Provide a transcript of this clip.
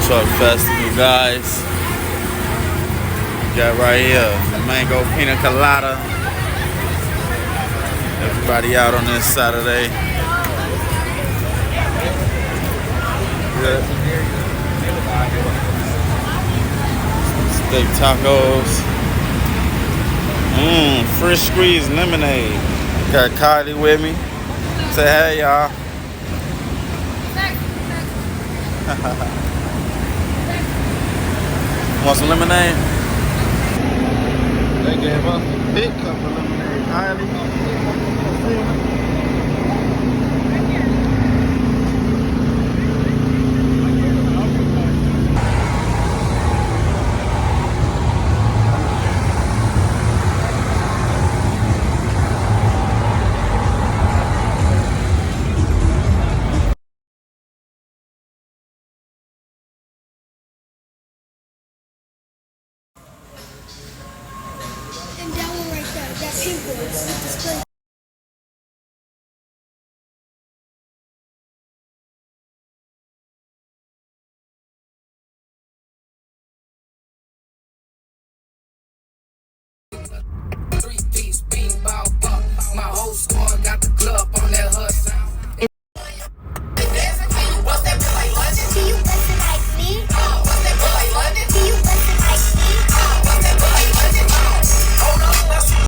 Truck Festival, guys. Got right here the mango pina colada. Everybody out on this Saturday. Good. Steak tacos. Fresh squeezed lemonade. Got Kylie with me. Say hey, y'all. Want some lemonade? They gave us a big cup of lemonade. Kylie. And that one right there, that pink one, it's display.